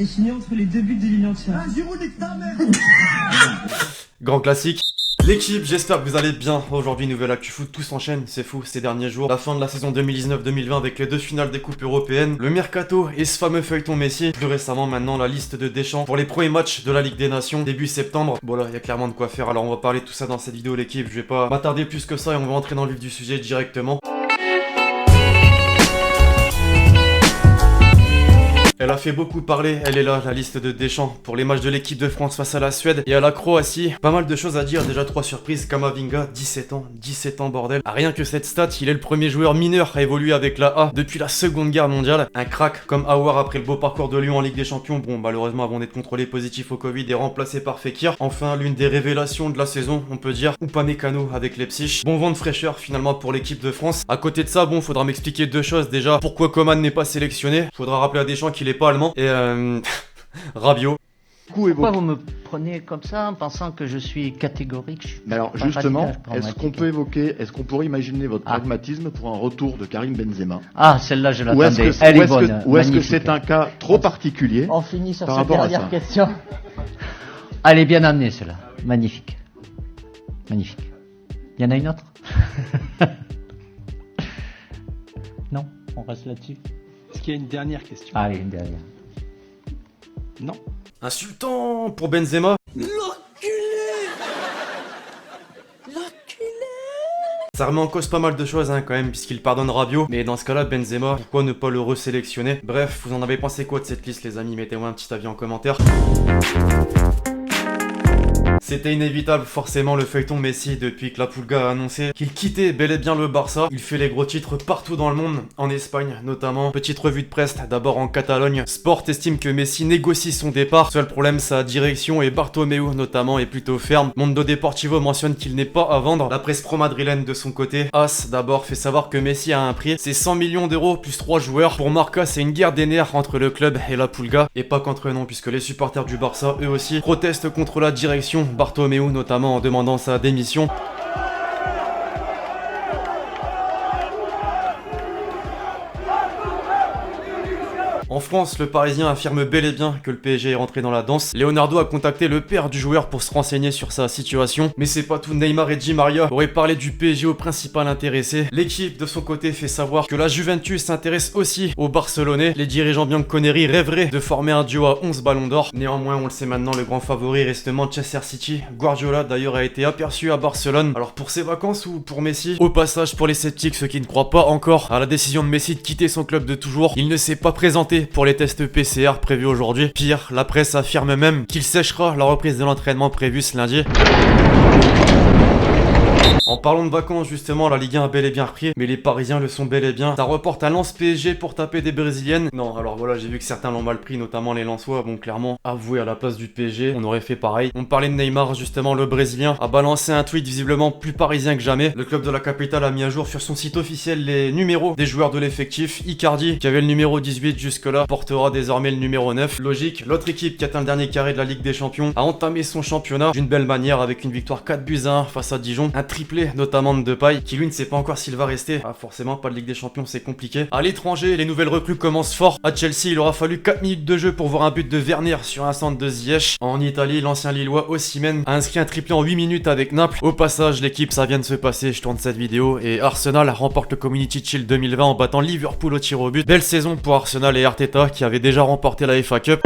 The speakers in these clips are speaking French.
Et je suis né entre les deux buts de Lilian Thuram. Ah, Giroud, nique ta mère. Grand classique. L'équipe, j'espère que vous allez bien. Aujourd'hui, nouvelle actu foot, tout s'enchaîne, c'est fou ces derniers jours. La fin de la saison 2019-2020 avec les deux finales des coupes européennes, le mercato et ce fameux feuilleton Messi. Plus récemment maintenant, la liste de Deschamps pour les premiers matchs de la Ligue des Nations début septembre. Bon là, il y a clairement de quoi faire. Alors on va parler de tout ça dans cette vidéo l'équipe. Je vais pas m'attarder plus que ça et on va entrer dans le vif du sujet directement. Elle a fait beaucoup parler, elle est là, la liste de Deschamps pour les matchs de l'équipe de France face à la Suède et à la Croatie. Pas mal de choses à dire, déjà 3 surprises. Kamavinga, 17 ans bordel. Rien que cette stat, il est le premier joueur mineur à évoluer avec la A depuis la Seconde Guerre mondiale. Un crack comme Aouar après le beau parcours de Lyon en Ligue des Champions. Bon, malheureusement avant d'être contrôlé positif au Covid et remplacé par Fekir. Enfin, l'une des révélations de la saison, on peut dire. Upamecano avec Leipzig. Bon vent de fraîcheur finalement pour l'équipe de France. À côté de ça, bon, faudra m'expliquer deux choses. Déjà, pourquoi Coman n'est pas sélectionné. Faudra rappeler à Deschamps qu'il est pas allemand. Et Rabiot. Pourquoi vous me prenez comme ça en pensant que je suis catégorique? Mais alors justement, est-ce qu'on peut évoquer, est-ce qu'on pourrait imaginer votre pragmatisme pour un retour de Karim Benzema? Ah, celle-là je l'attendais, elle est bonne. Ou est-ce que c'est un cas trop particulier? On finit sur cette dernière question. Elle est bien amenée celle-là, magnifique. Magnifique. Il y en a une autre? Non, on reste là-dessus. Est-ce qu'il y a une dernière question? Allez, une dernière. Non. Insultant pour Benzema. Ça remet en cause pas mal de choses quand même puisqu'il pardonne Rabiot. Mais dans ce cas là Benzema, pourquoi ne pas le resélectionner? Bref, vous en avez pensé quoi de cette liste les amis? Mettez-moi un petit avis en commentaire. C'était inévitable forcément le feuilleton Messi depuis que la Pulga a annoncé qu'il quittait bel et bien le Barça. Il fait les gros titres partout dans le monde, en Espagne notamment. Petite revue de presse d'abord en Catalogne. Sport estime que Messi négocie son départ. Seul problème, sa direction et Bartomeu notamment est plutôt ferme. Mondo Deportivo mentionne qu'il n'est pas à vendre. La presse pro-madrilène de son côté, AS d'abord fait savoir que Messi a un prix. C'est 100 millions d'euros plus 3 joueurs. Pour Marca, c'est une guerre des nerfs entre le club et la Pulga. Et pas qu'entre eux non, puisque les supporters du Barça, eux aussi, protestent contre la direction. Bartomeu notamment en demandant sa démission. En France, le Parisien affirme bel et bien que le PSG est rentré dans la danse. Leonardo a contacté le père du joueur pour se renseigner sur sa situation. Mais c'est pas tout, Neymar et Di Maria auraient parlé du PSG au principal intéressé. L'équipe de son côté fait savoir que la Juventus s'intéresse aussi aux Barcelonais. Les dirigeants bianconeri rêveraient de former un duo à 11 ballons d'or. Néanmoins, on le sait maintenant, le grand favori reste Manchester City. Guardiola d'ailleurs a été aperçu à Barcelone. Alors pour ses vacances ou pour Messi? Au passage, pour les sceptiques, ceux qui ne croient pas encore à la décision de Messi de quitter son club de toujours, il ne s'est pas présenté pour les tests PCR prévus aujourd'hui. Pire, la presse affirme même qu'il séchera la reprise de l'entraînement prévue ce lundi. En parlant de vacances justement, la Ligue 1 a bel et bien repris, mais les Parisiens le sont bel et bien. Ça reporte à Lens PSG pour taper des Brésiliennes. Non, alors voilà, j'ai vu que certains l'ont mal pris, notamment les Lensois. Bon, clairement, avoué à la place du PSG, on aurait fait pareil. On parlait de Neymar justement, le Brésilien a balancé un tweet visiblement plus parisien que jamais. Le club de la capitale a mis à jour sur son site officiel les numéros des joueurs de l'effectif. Icardi, qui avait le numéro 18 jusque-là, portera désormais le numéro 9. Logique, l'autre équipe qui atteint le dernier carré de la Ligue des Champions a entamé son championnat d'une belle manière avec une victoire 4-1 face à Dijon. Un triplé notamment de Depay, qui lui ne sait pas encore s'il va rester. Ah, forcément, pas de Ligue des Champions, c'est compliqué. À l'étranger, les nouvelles recrues commencent fort. À Chelsea, il aura fallu 4 minutes de jeu pour voir un but de Werner sur un centre de Ziyech. En Italie, l'ancien Lillois Osimhen a inscrit un triplé en 8 minutes avec Naples. Au passage, l'équipe, ça vient de se passer, je tourne cette vidéo, et Arsenal remporte le Community Shield 2020 en battant Liverpool au tir au but. Belle saison pour Arsenal et Arteta, qui avait déjà remporté la FA Cup.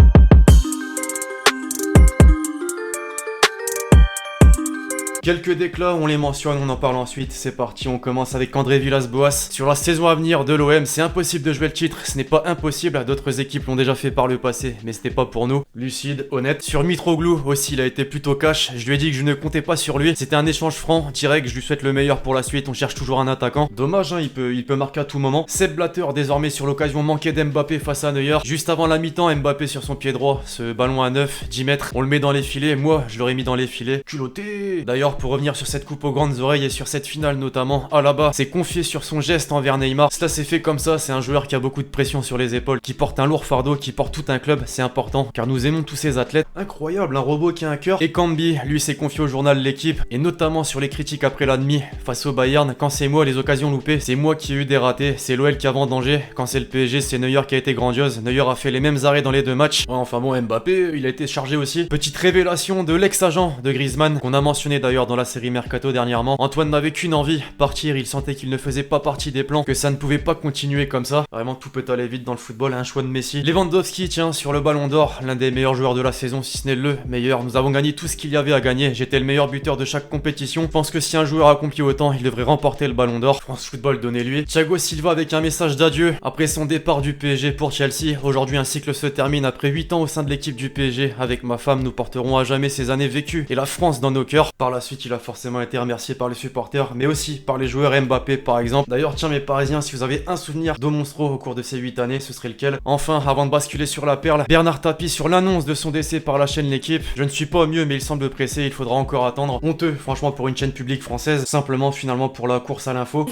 Quelques déclats, on les mentionne, on en parle ensuite, c'est parti, on commence avec André Villas-Boas. Sur la saison à venir de l'OM, c'est impossible de jouer le titre, ce n'est pas impossible, d'autres équipes l'ont déjà fait par le passé, mais c'était pas pour nous. Lucide, honnête. Sur Mitroglou aussi, il a été plutôt cash, je lui ai dit que je ne comptais pas sur lui, c'était un échange franc, direct, je lui souhaite le meilleur pour la suite, on cherche toujours un attaquant. Dommage, hein, il peut marquer à tout moment. Sepp Blatter, désormais sur l'occasion manquée d'Mbappé face à Neuer. Juste avant la mi-temps, Mbappé sur son pied droit, ce ballon à 9, 10 mètres, on le met dans les filets, moi je l'aurais mis dans les filets. Culotté. D'ailleurs, D'ailleurs, pour revenir sur cette coupe aux grandes oreilles et sur cette finale notamment, Alaba s'est confié sur son geste envers Neymar. Cela s'est fait comme ça, c'est un joueur qui a beaucoup de pression sur les épaules, qui porte un lourd fardeau, qui porte tout un club, c'est important, car nous aimons tous ces athlètes. Incroyable, un robot qui a un cœur. Et Cambi, lui, s'est confié au journal L'équipe, et notamment sur les critiques après la demi face au Bayern. Quand c'est moi les occasions loupées, c'est moi qui ai eu des ratés, c'est l'OL qui a vendangé. Quand c'est le PSG, c'est Neuer qui a été grandiose. Neuer a fait les mêmes arrêts dans les deux matchs. Ouais, enfin bon, Mbappé, il a été chargé aussi. Petite révélation de l'ex-agent de Griezmann, qu'on a mentionné d'ailleurs dans la série Mercato dernièrement. Antoine n'avait qu'une envie, partir. Il sentait qu'il ne faisait pas partie des plans, que ça ne pouvait pas continuer comme ça. Vraiment, tout peut aller vite dans le football, un choix de Messi. Lewandowski, tiens, sur le ballon d'or, l'un des meilleurs joueurs de la saison, si ce n'est le meilleur. Nous avons gagné tout ce qu'il y avait à gagner. J'étais le meilleur buteur de chaque compétition. Je pense que si un joueur accomplit autant, il devrait remporter le ballon d'or. France Football, donnez-lui. Thiago Silva avec un message d'adieu après son départ du PSG pour Chelsea. Aujourd'hui, un cycle se termine après 8 ans au sein de l'équipe du PSG. Avec ma femme, nous porterons à jamais ces années vécues et la France dans nos cœurs. Par la suite, il a forcément été remercié par les supporters, mais aussi par les joueurs, Mbappé par exemple. D'ailleurs, tiens mes Parisiens, si vous avez un souvenir d'eau monstro au cours de ces 8 années, ce serait lequel? Enfin, avant de basculer sur la perle, Bernard Tapie sur l'annonce de son décès par la chaîne L'équipe. Je ne suis pas au mieux, mais il semble pressé, il faudra encore attendre. Honteux, franchement, pour une chaîne publique française, simplement finalement pour la course à l'info.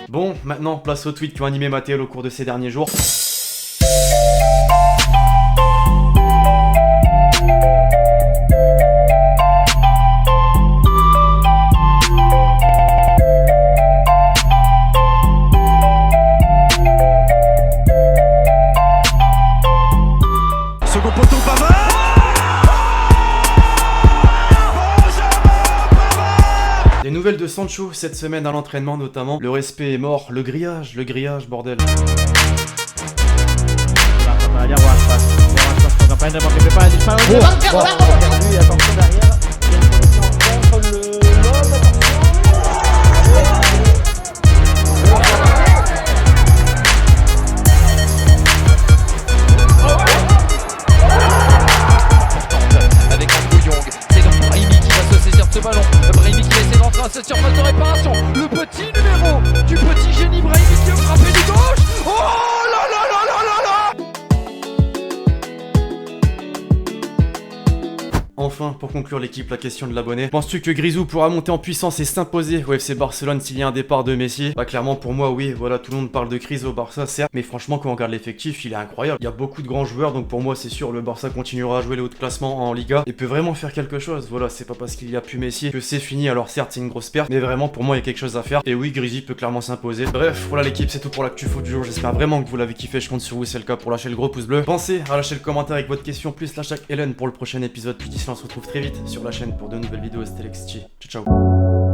Bon, maintenant, place aux tweets qui ont animé Mathéo au cours de ces derniers jours. Second poteau, Pavard. Des nouvelles de Sancho cette semaine à l'entraînement notamment. Le respect est mort, le grillage bordel. Avec Andrew Young, c'est donc Brahimi qui va se saisir de ce ballon. Brahimi qui va essayer d'entrer à cette surface de réparation. Le petit numéro du petit génie Brahimi qui a frappé du gauche. Oh là là là là là là. Enfin, pour conclure l'équipe, la question de l'abonné. Penses-tu que Grisou pourra monter en puissance et s'imposer au FC Barcelone s'il y a un départ de Messi? Bah clairement pour moi oui, voilà, tout le monde parle de crise au Barça certes, mais franchement quand on regarde l'effectif, il est incroyable. Il y a beaucoup de grands joueurs, donc pour moi c'est sûr, le Barça continuera à jouer les hauts de classement en Liga et peut vraiment faire quelque chose. Voilà, c'est pas parce qu'il y a plus Messi que c'est fini, alors certes c'est une grosse perte, mais vraiment pour moi il y a quelque chose à faire. Et oui, Grisy peut clairement s'imposer. Bref, voilà l'équipe, c'est tout pour l'actu foot du jour. J'espère vraiment que vous l'avez kiffé, je compte sur vous, c'est le cas, pour lâcher le gros pouce bleu. Pensez à lâcher le commentaire avec votre question, plus l'hashtag Hélène pour le prochain épisode. Puis d'ici là on se retrouve très vite sur la chaîne pour de nouvelles vidéos. C'était Lexchi. Ciao ciao.